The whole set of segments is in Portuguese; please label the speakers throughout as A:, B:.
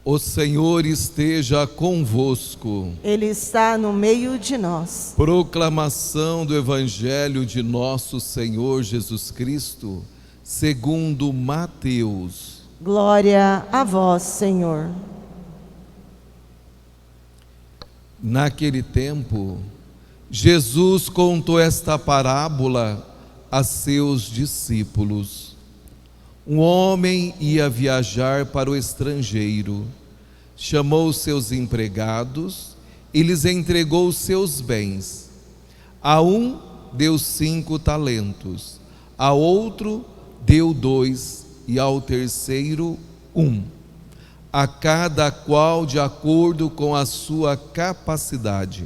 A: O Senhor esteja convosco.
B: Ele está no meio de nós.
A: Proclamação do Evangelho de nosso Senhor Jesus Cristo, segundo Mateus.
B: Glória a vós, Senhor.
A: Naquele tempo, Jesus contou esta parábola a seus discípulos. Um homem ia viajar para o estrangeiro, chamou seus empregados e lhes entregou seus bens. A um deu 5 talentos, a outro deu 2 e ao terceiro 1, a cada qual de acordo com a sua capacidade.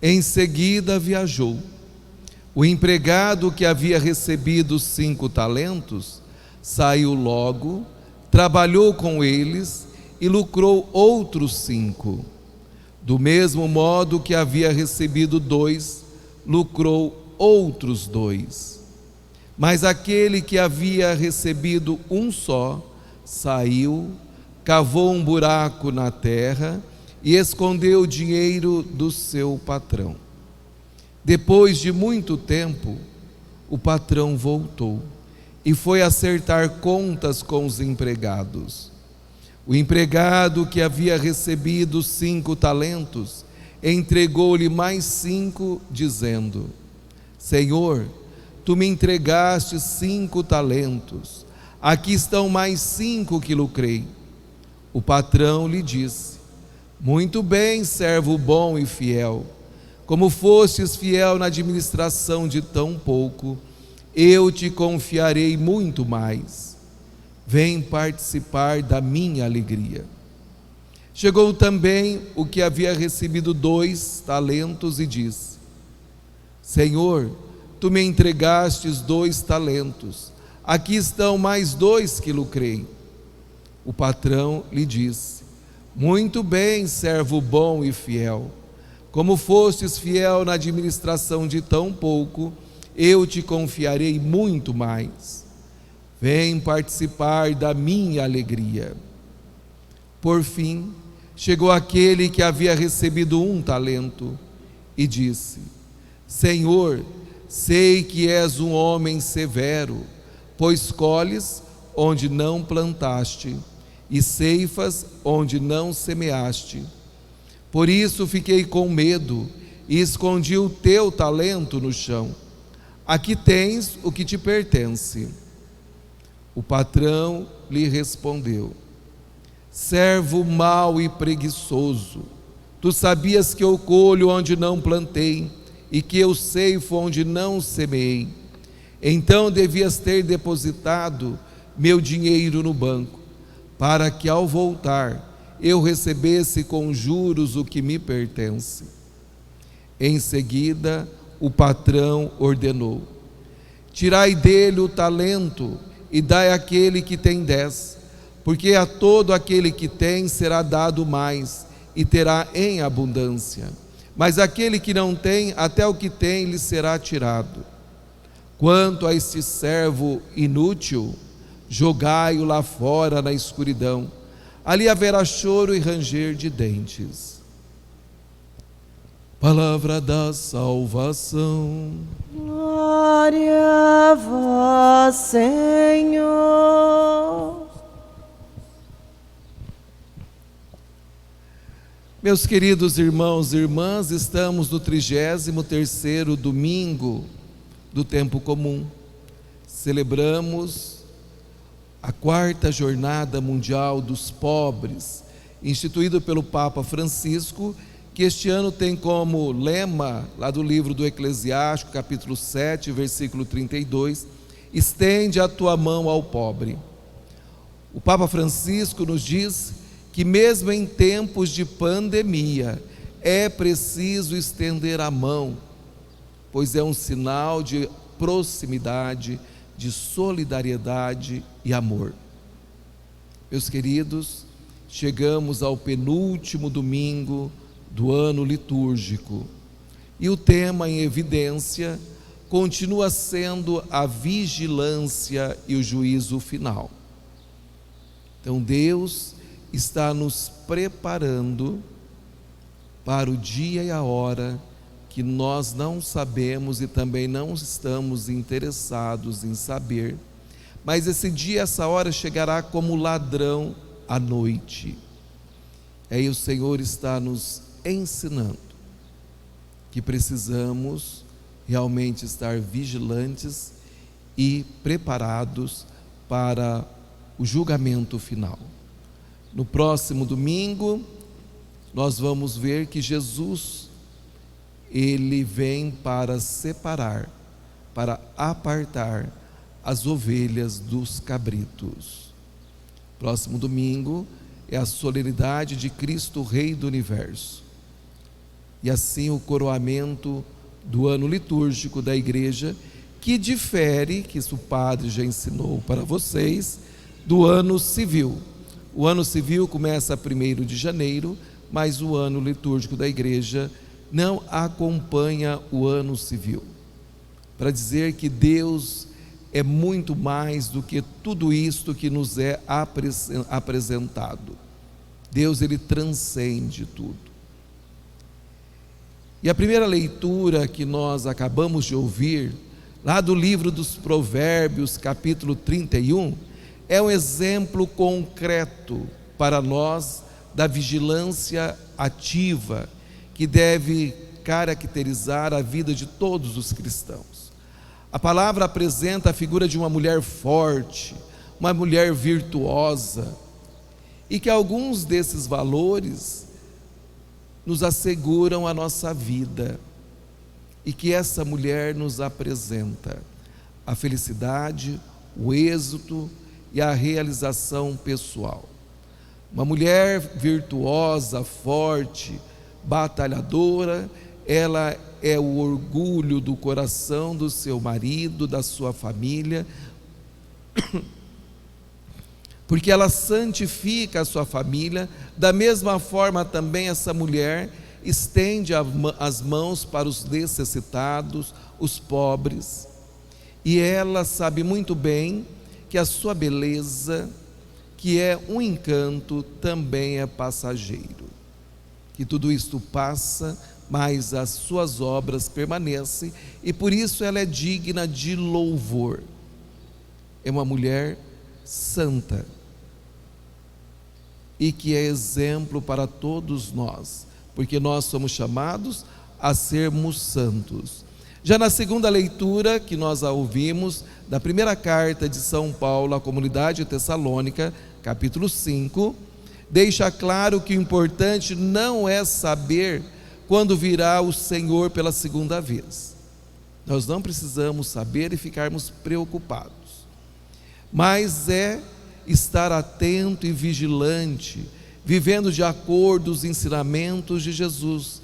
A: Em seguida viajou. O empregado que havia recebido 5 talentos saiu logo, trabalhou com eles e lucrou outros 5. Do mesmo modo que havia recebido 2, lucrou outros 2. Mas aquele que havia recebido 1 só, saiu, cavou um buraco na terra e escondeu o dinheiro do seu patrão. Depois de muito tempo, o patrão voltou e foi acertar contas com os empregados. O empregado que havia recebido 5 talentos, entregou-lhe mais 5, dizendo: Senhor, tu me entregaste 5 talentos, aqui estão mais 5 que lucrei. O patrão lhe disse: Muito bem, servo bom e fiel. Como fostes fiel na administração de tão pouco, eu te confiarei muito mais. Vem participar da minha alegria. Chegou também o que havia recebido 2 talentos e disse: Senhor, tu me entregastes 2 talentos, aqui estão mais 2 que lucrei. O patrão lhe disse: Muito bem, servo bom e fiel. Como fostes fiel na administração de tão pouco, eu te confiarei muito mais. Vem participar da minha alegria. Por fim, chegou aquele que havia recebido 1 talento e disse: Senhor, sei que és um homem severo, pois colhes onde não plantaste e ceifas onde não semeaste. Por isso fiquei com medo e escondi o teu talento no chão. Aqui tens o que te pertence. O patrão lhe respondeu: Servo mau e preguiçoso, tu sabias que eu colho onde não plantei e que eu ceifo onde não semeei. Então devias ter depositado meu dinheiro no banco, para que ao voltar eu recebesse com juros o que me pertence. Em seguida, o patrão ordenou: Tirai dele o talento e dai àquele que tem 10, porque a todo aquele que tem será dado mais e terá em abundância. Mas aquele que não tem, até o que tem lhe será tirado. Quanto a este servo inútil, jogai-o lá fora na escuridão. Ali haverá choro e ranger de dentes. Palavra da salvação.
B: Glória a vós, Senhor.
A: Meus queridos irmãos e irmãs, estamos no 33º domingo do tempo comum. Celebramos a 4ª Jornada Mundial dos Pobres, instituído pelo Papa Francisco, que este ano tem como lema, lá do livro do Eclesiástico, capítulo 7, versículo 32, estende a tua mão ao pobre. O Papa Francisco nos diz que mesmo em tempos de pandemia, é preciso estender a mão, pois é um sinal de proximidade, de solidariedade e amor. Meus queridos, chegamos ao penúltimo domingo do ano litúrgico e o tema em evidência continua sendo a vigilância e o juízo final. Então Deus está nos preparando para o dia e a hora que nós não sabemos e também não estamos interessados em saber, mas esse dia, essa hora chegará como ladrão à noite. Aí o Senhor está nos ensinando que precisamos realmente estar vigilantes e preparados para o julgamento final. No próximo domingo, nós vamos ver que Jesus, Ele vem para separar, para apartar as ovelhas dos cabritos. Próximo domingo é a solenidade de Cristo, Rei do Universo. E assim o coroamento do ano litúrgico da igreja, que difere, que isso o padre já ensinou para vocês, do ano civil. O ano civil começa a 1º de janeiro, mas o ano litúrgico da igreja não acompanha o ano civil. Para dizer que Deus é muito mais do que tudo isto que nos é apresentado. Deus, Ele transcende tudo. E a primeira leitura que nós acabamos de ouvir, lá do livro dos Provérbios, capítulo 31, é um exemplo concreto para nós da vigilância ativa que deve caracterizar a vida de todos os cristãos. A palavra apresenta a figura de uma mulher forte, uma mulher virtuosa, e que alguns desses valores nos asseguram a nossa vida, e que essa mulher nos apresenta a felicidade, o êxito e a realização pessoal. Uma mulher virtuosa, forte, batalhadora, ela é o orgulho do coração do seu marido, da sua família, porque ela santifica a sua família. Da mesma forma também essa mulher estende as mãos para os necessitados, os pobres, e ela sabe muito bem que a sua beleza, que é um encanto, também é passageiro, que tudo isto passa, mas as suas obras permanecem, e por isso ela é digna de louvor. É uma mulher santa, e que é exemplo para todos nós, porque nós somos chamados a sermos santos. Já na segunda leitura que nós a ouvimos, da primeira carta de São Paulo à comunidade tessalônica, capítulo 5, deixa claro que o importante não é saber quando virá o Senhor pela segunda vez. Nós não precisamos saber e ficarmos preocupados, mas é estar atento e vigilante, vivendo de acordo com os ensinamentos de Jesus,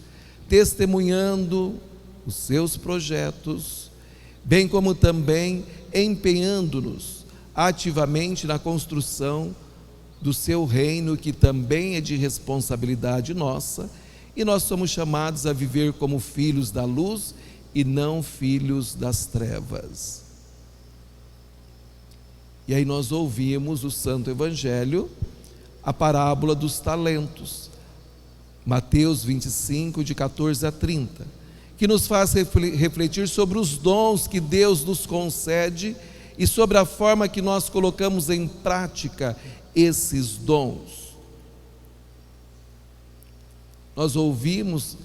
A: testemunhando os seus projetos, bem como também empenhando-nos ativamente na construção do seu reino, que também é de responsabilidade nossa, e nós somos chamados a viver como filhos da luz e não filhos das trevas. E aí nós ouvimos o Santo Evangelho, a parábola dos talentos, Mateus 25, de 14 a 30, que nos faz refletir sobre os dons que Deus nos concede e sobre a forma que nós colocamos em prática esses dons. Nós ouvimos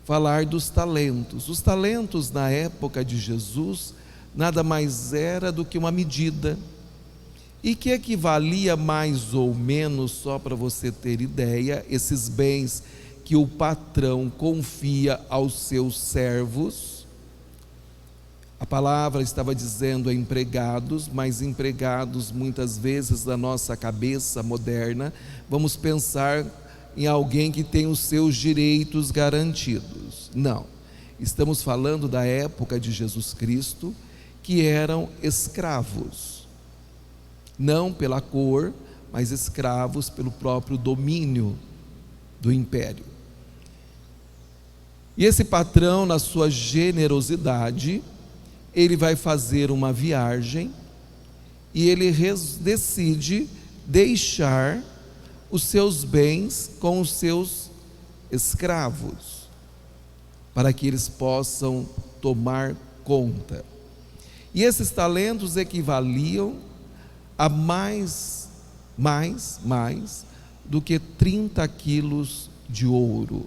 A: falar dos talentos. Os talentos na época de Jesus nada mais era do que uma medida, e que equivalia mais ou menos, só para você ter ideia, esses bens que o patrão confia aos seus servos. A palavra estava dizendo empregados, mas empregados muitas vezes na nossa cabeça moderna, vamos pensar em alguém que tem os seus direitos garantidos. Não, estamos falando da época de Jesus Cristo, que eram escravos, não pela cor, mas escravos pelo próprio domínio do império. E esse patrão, na sua generosidade, ele vai fazer uma viagem e ele decide deixar os seus bens com os seus escravos, para que eles possam tomar conta. E esses talentos equivaliam a mais do que 30 quilos de ouro.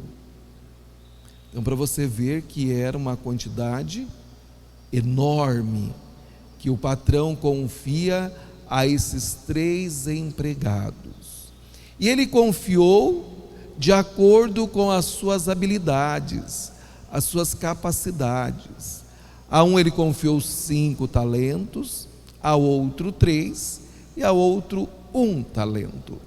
A: Então, para você ver que era uma quantidade enorme que o patrão confia a esses 3 empregados. E ele confiou de acordo com as suas habilidades, as suas capacidades. A um ele confiou 5 talentos, a outro 3 e a outro 1 talento.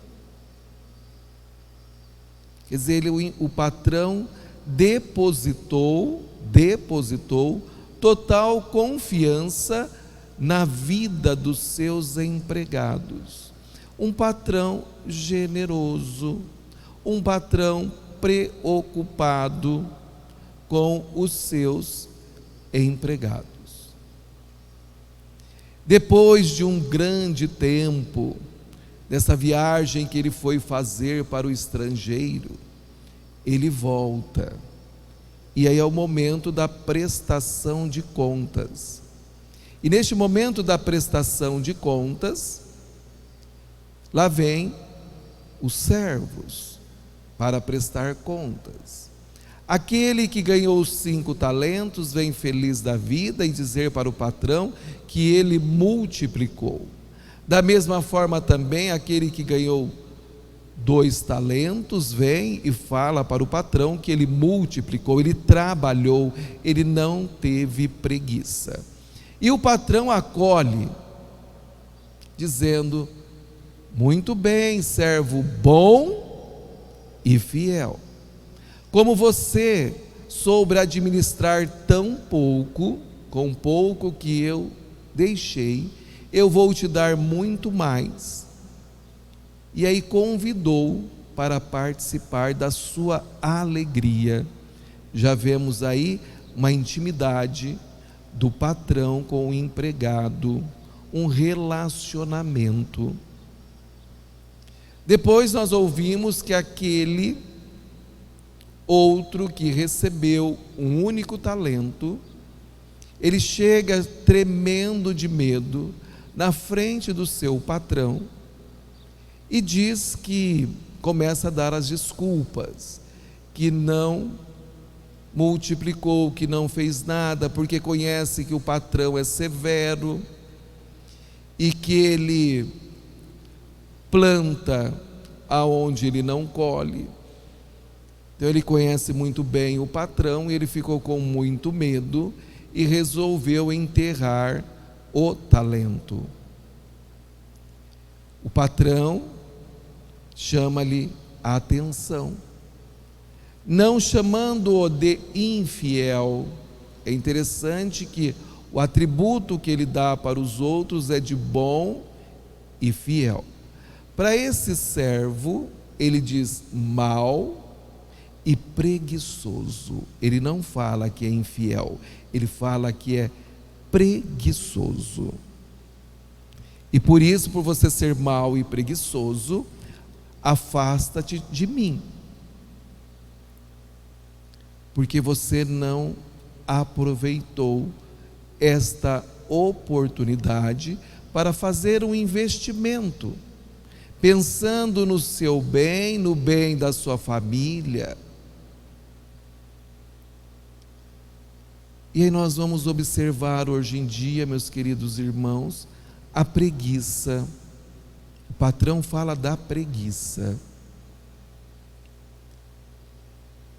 A: Quer dizer, o patrão depositou total confiança na vida dos seus empregados. Um patrão generoso, um patrão preocupado com os seus empregados. Depois de um grande tempo, dessa viagem que ele foi fazer para o estrangeiro, ele volta. E aí é o momento da prestação de contas. E neste momento da prestação de contas, lá vem os servos para prestar contas. Aquele que ganhou os 5 talentos vem feliz da vida e dizer para o patrão que ele multiplicou. Da mesma forma também aquele que ganhou 2 talentos vem e fala para o patrão que ele multiplicou, ele trabalhou, ele não teve preguiça. E o patrão acolhe, dizendo: muito bem, servo bom e fiel. Como você soube administrar tão pouco, com pouco que eu deixei, eu vou te dar muito mais. E aí convidou para participar da sua alegria. Já vemos aí uma intimidade do patrão com o empregado, um relacionamento. Depois nós ouvimos que aquele outro que recebeu um único talento, ele chega tremendo de medo na frente do seu patrão e diz que começa a dar as desculpas, que não multiplicou, que não fez nada, porque conhece que o patrão é severo e que ele planta aonde ele não colhe. Então ele conhece muito bem o patrão e ele ficou com muito medo e resolveu enterrar o talento. O patrão chama-lhe a atenção, não chamando-o de infiel. É interessante que o atributo que ele dá para os outros é de bom e fiel. Para esse servo, ele diz mau e preguiçoso. Ele não fala que é infiel, ele fala que é preguiçoso. E por isso, por você ser mau e preguiçoso, afasta-te de mim, porque você não aproveitou esta oportunidade para fazer um investimento, pensando no seu bem, no bem da sua família. E aí nós vamos observar hoje em dia, meus queridos irmãos, a preguiça. O patrão fala da preguiça.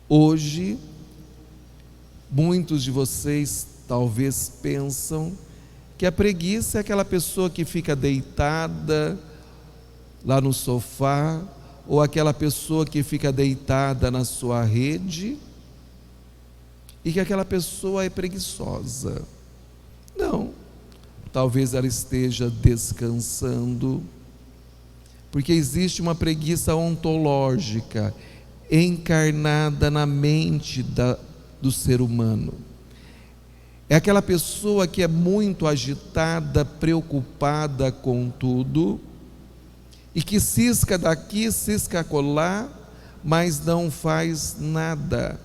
A: Hoje, muitos de vocês talvez pensam que a preguiça é aquela pessoa que fica deitada lá no sofá, ou aquela pessoa que fica deitada na sua rede, e que aquela pessoa é preguiçosa. Não, talvez ela esteja descansando, porque existe uma preguiça ontológica, encarnada na mente do ser humano. É aquela pessoa que é muito agitada, preocupada com tudo, e que cisca daqui, cisca acolá, mas não faz nada,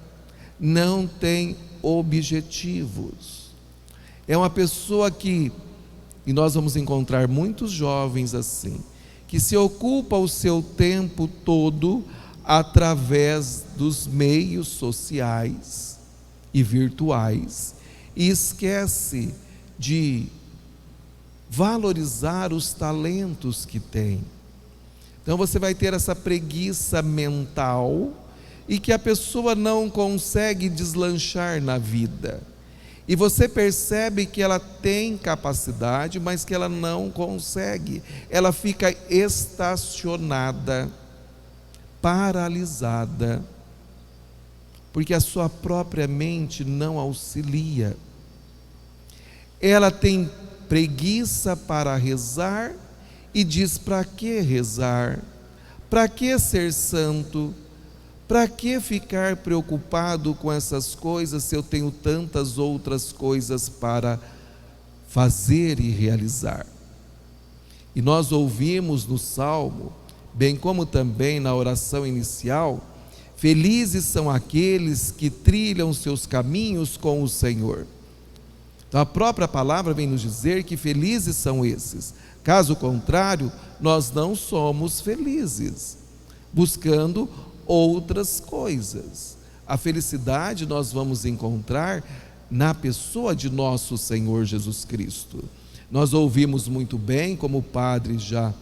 A: não tem objetivos. É uma pessoa que, e nós vamos encontrar muitos jovens assim, que se ocupa o seu tempo todo através dos meios sociais e virtuais e esquece de valorizar os talentos que tem. Então você vai ter essa preguiça mental e que a pessoa não consegue deslanchar na vida. E você percebe que ela tem capacidade, mas que ela não consegue. Ela fica estacionada, paralisada, porque a sua própria mente não auxilia. Ela tem preguiça para rezar e diz: para que rezar? Para que ser santo? Para que ficar preocupado com essas coisas se eu tenho tantas outras coisas para fazer e realizar? E nós ouvimos no Salmo, bem como também na oração inicial: felizes são aqueles que trilham seus caminhos com o Senhor. Então a própria palavra vem nos dizer que felizes são esses. Caso contrário, nós não somos felizes, buscando outras coisas. A felicidade nós vamos encontrar na pessoa de nosso Senhor Jesus Cristo. Nós ouvimos muito bem, como o padre já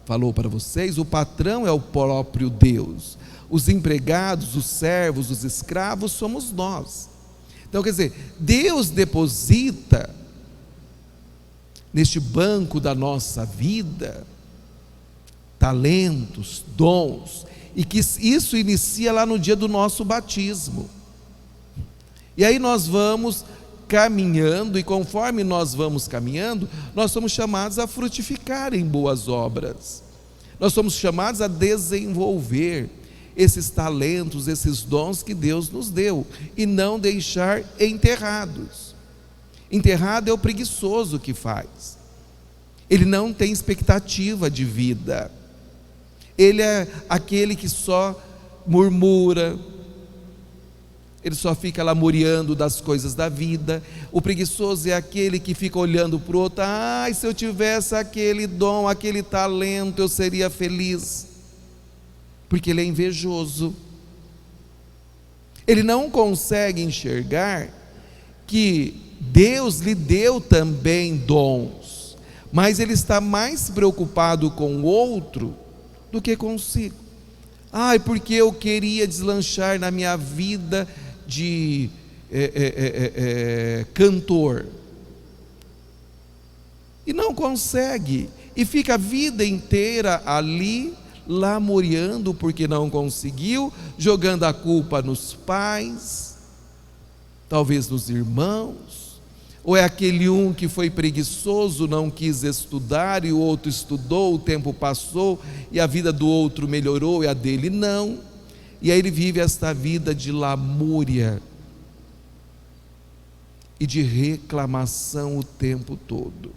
A: falou para vocês, o patrão é o próprio Deus. Os empregados, os servos, os escravos somos nós. Então, quer dizer, Deus deposita neste banco da nossa vida talentos, dons, e que isso inicia lá no dia do nosso batismo. E aí nós vamos caminhando, e conforme nós vamos caminhando, nós somos chamados a frutificar em boas obras. Nós somos chamados a desenvolver esses talentos, esses dons que Deus nos deu, e não deixar enterrados. Enterrado é o preguiçoso que faz. Ele não tem expectativa de vida. Ele é aquele que só murmura, ele só fica lamuriando das coisas da vida. O preguiçoso é aquele que fica olhando para o outro: ai, se eu tivesse aquele dom, aquele talento, eu seria feliz. Porque ele é invejoso. Ele não consegue enxergar que Deus lhe deu também dons, mas ele está mais preocupado com o outro do que consigo. Ai, porque eu queria deslanchar na minha vida de cantor, e não consegue, e fica a vida inteira ali lamuriando porque não conseguiu, jogando a culpa nos pais, talvez nos irmãos. Ou é aquele um que foi preguiçoso, não quis estudar, e o outro estudou, o tempo passou, e a vida do outro melhorou e a dele não. E aí ele vive esta vida de lamúria e de reclamação o tempo todo.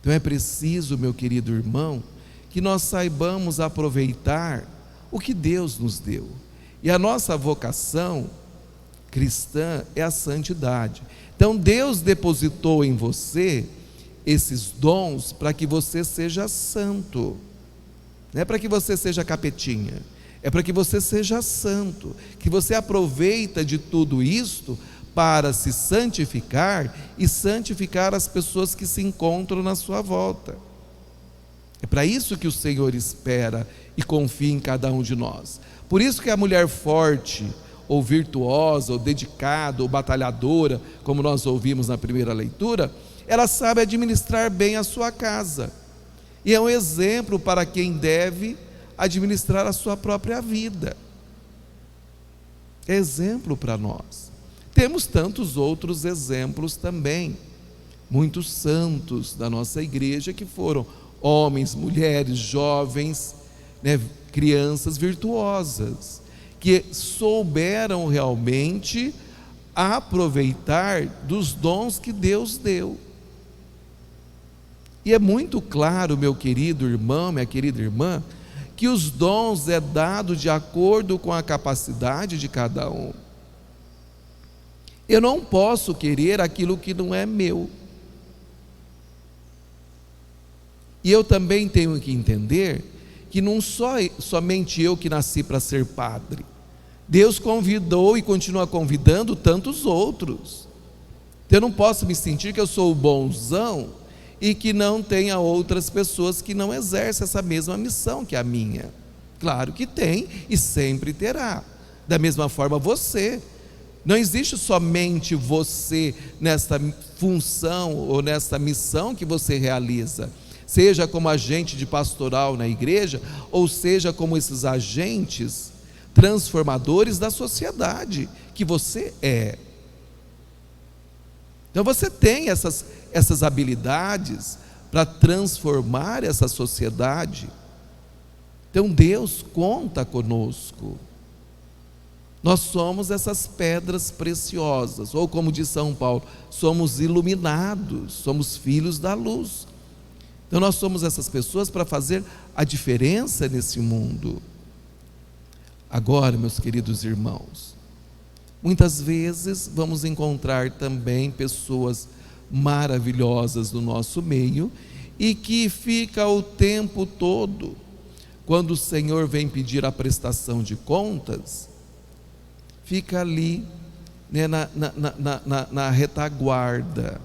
A: Então é preciso, meu querido irmão, que nós saibamos aproveitar o que Deus nos deu. E a nossa vocação cristã é a santidade. Então Deus depositou em você esses dons para que você seja santo. Não é para que você seja capetinha, é para que você seja santo, que você aproveita de tudo isto para se santificar e santificar as pessoas que se encontram na sua volta. É para isso que o Senhor espera e confia em cada um de nós. Por isso que a mulher forte, ou virtuosa, ou dedicada, ou batalhadora, como nós ouvimos na primeira leitura, ela sabe administrar bem a sua casa, e é um exemplo para quem deve administrar a sua própria vida. É exemplo para nós. Temos tantos outros exemplos também, muitos santos da nossa igreja que foram homens, mulheres, jovens, crianças virtuosas, que souberam realmente aproveitar dos dons que Deus deu. E é muito claro, meu querido irmão, minha querida irmã, que os dons é dado de acordo com a capacidade de cada um. Eu não posso querer aquilo que não é meu. E eu também tenho que entender que não somente eu que nasci para ser padre. Deus convidou e continua convidando tantos outros. Eu não posso me sentir que eu sou o bonzão e que não tenha outras pessoas que não exercem essa mesma missão que a minha. Claro que tem e sempre terá. Da mesma forma você. Não existe somente você nesta função ou nesta missão que você realiza. Seja como agente de pastoral na igreja, ou seja como esses agentes transformadores da sociedade que você é. Então você tem essas habilidades para transformar essa sociedade. Então Deus conta conosco. Nós somos essas pedras preciosas, ou como diz São Paulo, somos iluminados, somos filhos da luz. Então nós somos essas pessoas para fazer a diferença nesse mundo. Agora, meus queridos irmãos, muitas vezes vamos encontrar também pessoas maravilhosas no nosso meio e que fica o tempo todo, quando o Senhor vem pedir a prestação de contas, fica ali, né, na retaguarda.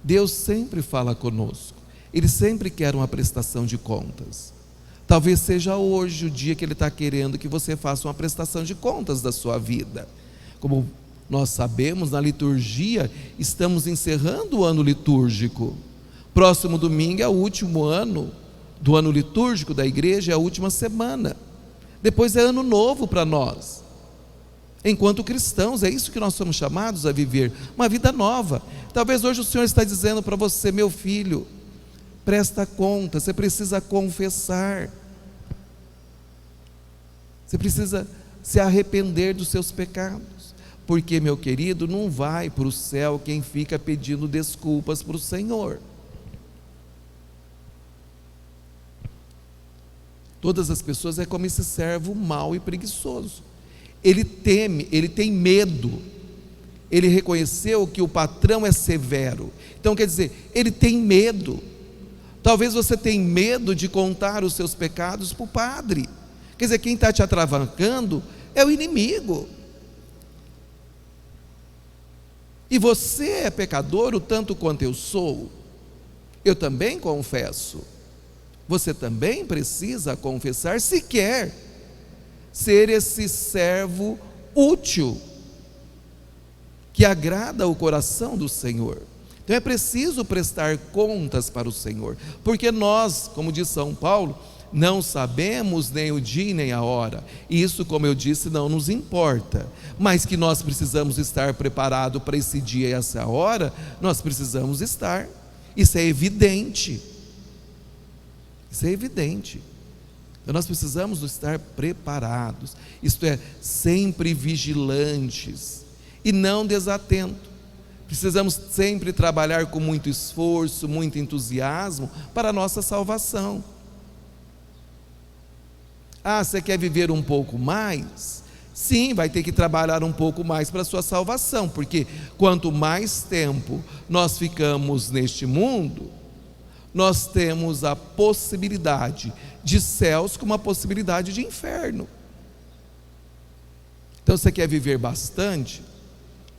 A: Deus sempre fala conosco, Ele sempre quer uma prestação de contas. Talvez seja hoje o dia que Ele está querendo que você faça uma prestação de contas da sua vida. Como nós sabemos, na liturgia, estamos encerrando o ano litúrgico. Próximo domingo é o último ano do ano litúrgico da igreja, é a última semana. Depois é ano novo para nós. Enquanto cristãos, é isso que nós somos chamados a viver, uma vida nova. Talvez hoje o Senhor está dizendo para você: meu filho, presta conta, você precisa confessar, você precisa se arrepender dos seus pecados, porque, meu querido, não vai para o céu quem fica pedindo desculpas para o Senhor. Todas as pessoas é como esse servo mau e preguiçoso. Ele teme, ele tem medo, ele reconheceu que o patrão é severo, então quer dizer, ele tem medo. Talvez você tenha medo de contar os seus pecados para o padre, quer dizer, quem está te atravancando é o inimigo, e você é pecador o tanto quanto eu sou, eu também confesso, você também precisa confessar se quer ser esse servo útil, que agrada o coração do Senhor. Então é preciso prestar contas para o Senhor, porque nós, como diz São Paulo, não sabemos nem o dia nem a hora. Isso, como eu disse, não nos importa, mas que nós precisamos estar preparados para esse dia e essa hora, nós precisamos estar. Isso é evidente. Isso é evidente. Então nós precisamos estar preparados, isto é, sempre vigilantes e não desatentos. Precisamos sempre trabalhar com muito esforço, muito entusiasmo para a nossa salvação. Ah, você quer viver um pouco mais? Sim, vai ter que trabalhar um pouco mais para a sua salvação, porque quanto mais tempo nós ficamos neste mundo, nós temos a possibilidade de céus com uma possibilidade de inferno. Então você quer viver bastante?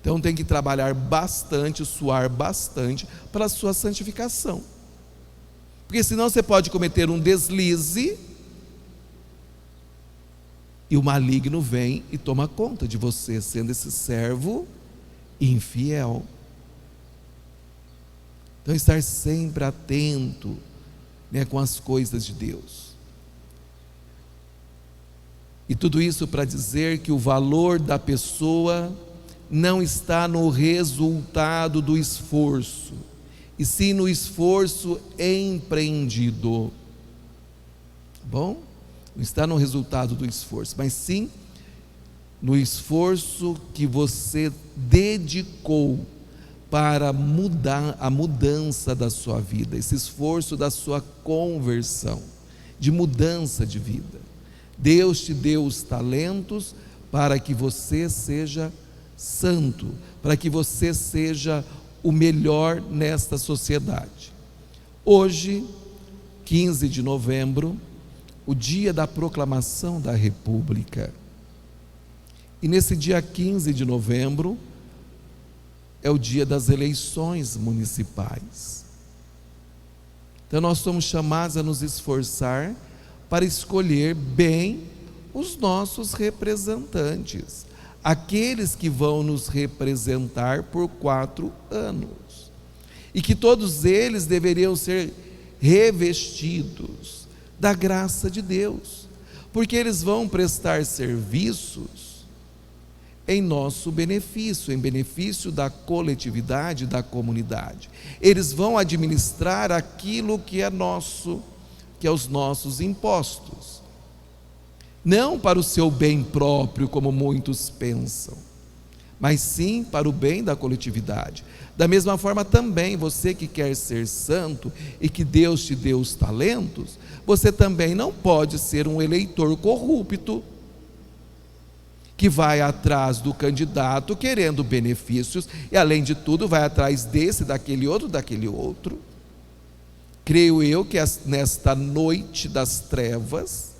A: Então tem que trabalhar bastante, suar bastante para a sua santificação, porque senão você pode cometer um deslize e o maligno vem e toma conta de você, sendo esse servo infiel. Então estar sempre atento, né, com as coisas de Deus. E tudo isso para dizer que o valor da pessoa não está no resultado do esforço, e sim no esforço empreendido. Bom? Não está no resultado do esforço, mas sim no esforço que você dedicou para mudar a mudança da sua vida, esse esforço da sua conversão, de mudança de vida. Deus te deu os talentos para que você seja santo, para que você seja o melhor nesta sociedade. Hoje, 15 de novembro, o dia da proclamação da República. E nesse dia 15 de novembro, é o dia das eleições municipais. Então nós somos chamados a nos esforçar para escolher bem os nossos representantes, aqueles que vão nos representar por 4 anos, e que todos eles deveriam ser revestidos da graça de Deus, porque eles vão prestar serviços em nosso benefício, em benefício da coletividade, da comunidade. Eles vão administrar aquilo que é nosso, que é os nossos impostos, não para o seu bem próprio, como muitos pensam, mas sim para o bem da coletividade. Da mesma forma também, você que quer ser santo e que Deus te deu os talentos, você também não pode ser um eleitor corrupto, que vai atrás do candidato querendo benefícios e, além de tudo, vai atrás desse, daquele outro. Creio eu que nesta noite das trevas,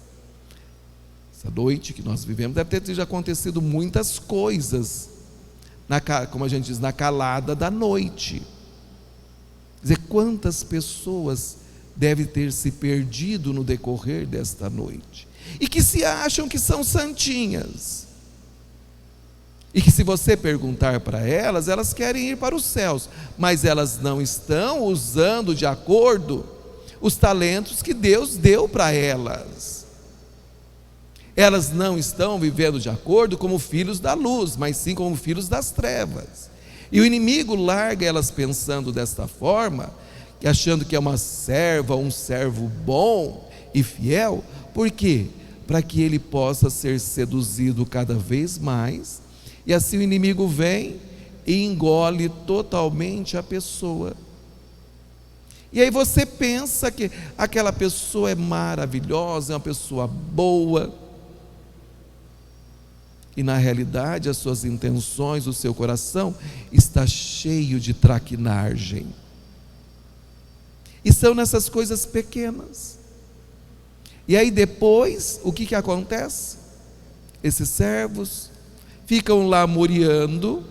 A: essa noite que nós vivemos, deve ter já acontecido muitas coisas, como a gente diz, na calada da noite. Quer dizer, quantas pessoas devem ter se perdido no decorrer desta noite, e que se acham que são santinhas, e que se você perguntar para elas, elas querem ir para os céus, mas elas não estão usando de acordo os talentos que Deus deu para elas. Elas não estão vivendo de acordo como filhos da luz, mas sim como filhos das trevas. E o inimigo larga elas pensando desta forma, achando que é uma serva, um servo bom e fiel. Por quê? Para que ele possa ser seduzido cada vez mais, e assim o inimigo vem e engole totalmente a pessoa. E aí você pensa que aquela pessoa é maravilhosa, é uma pessoa boa, e na realidade as suas intenções, o seu coração está cheio de traquinagem. E são nessas coisas pequenas. E aí depois, o que acontece? Esses servos ficam lá muriando,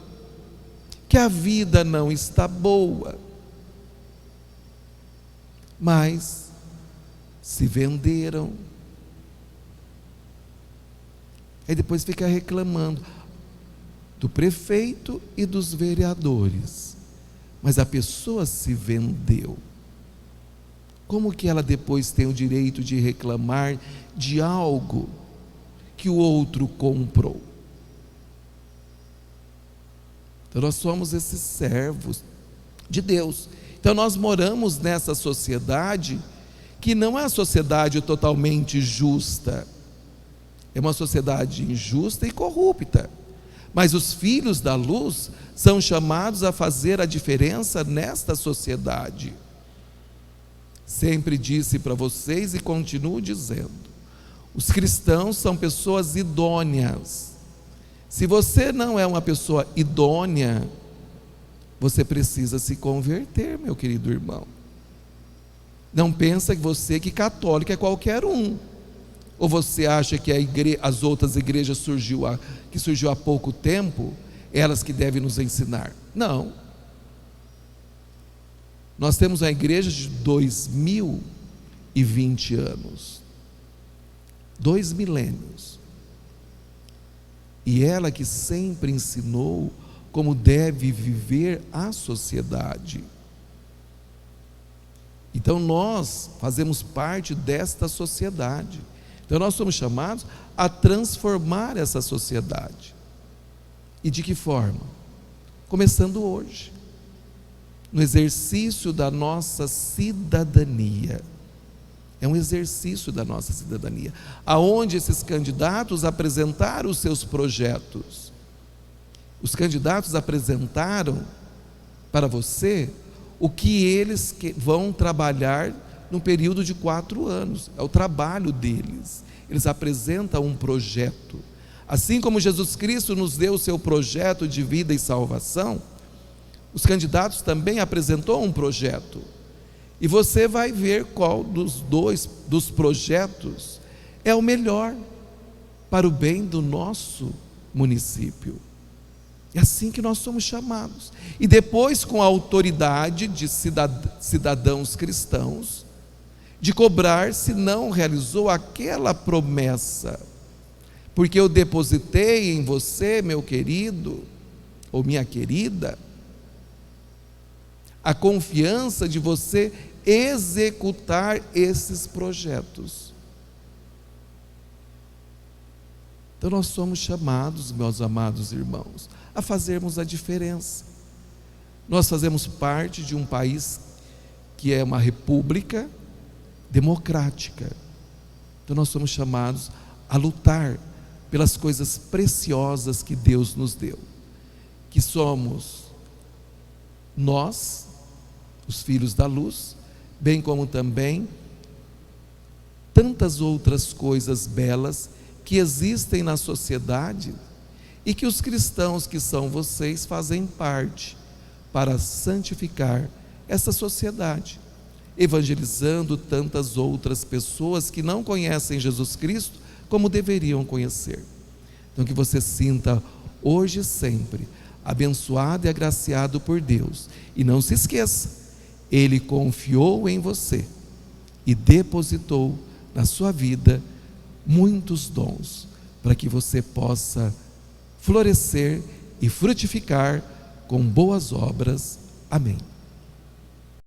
A: que a vida não está boa, mas se venderam. Aí depois fica reclamando do prefeito e dos vereadores, mas a pessoa se vendeu. Como que ela depois tem o direito de reclamar de algo que o outro comprou? Então nós somos esses servos de Deus. Então nós moramos nessa sociedade que não é uma sociedade totalmente justa, é uma sociedade injusta e corrupta, mas os filhos da luz são chamados a fazer a diferença nesta sociedade. Sempre disse para vocês e continuo dizendo, os cristãos são pessoas idôneas. Se você não é uma pessoa idônea, você precisa se converter, meu querido irmão. Não pensa que você que católico é qualquer um, ou você acha que as outras igrejas que surgiu há pouco tempo, elas que devem nos ensinar. Não. Nós temos a igreja de 2020 anos, 2 milênios, e ela que sempre ensinou como deve viver a sociedade. Então nós fazemos parte desta sociedade. Então nós somos chamados a transformar essa sociedade. E de que forma? Começando hoje, no exercício da nossa cidadania. É um exercício da nossa cidadania, aonde esses candidatos apresentaram os seus projetos. Os candidatos apresentaram para você o que eles vão trabalhar no período de 4 anos. É o trabalho deles. Eles apresentam um projeto. Assim como Jesus Cristo nos deu o seu projeto de vida e salvação, os candidatos também apresentou um projeto. E você vai ver qual dos projetos é o melhor para o bem do nosso município. É assim que nós somos chamados. E depois, com a autoridade de cidadãos cristãos, de cobrar se não realizou aquela promessa. Porque eu depositei em você, meu querido, ou minha querida, a confiança de você executar esses projetos. Então nós somos chamados, meus amados irmãos, a fazermos a diferença. Nós fazemos parte de um país que é uma república democrática. Então nós somos chamados a lutar pelas coisas preciosas que Deus nos deu, que somos nós, os filhos da luz, bem como também tantas outras coisas belas que existem na sociedade e que os cristãos que são vocês fazem parte para santificar essa sociedade, evangelizando tantas outras pessoas que não conhecem Jesus Cristo como deveriam conhecer. Então que você sinta hoje e sempre abençoado e agraciado por Deus. E não se esqueça, Ele confiou em você e depositou na sua vida muitos dons, para que você possa florescer e frutificar com boas obras. Amém.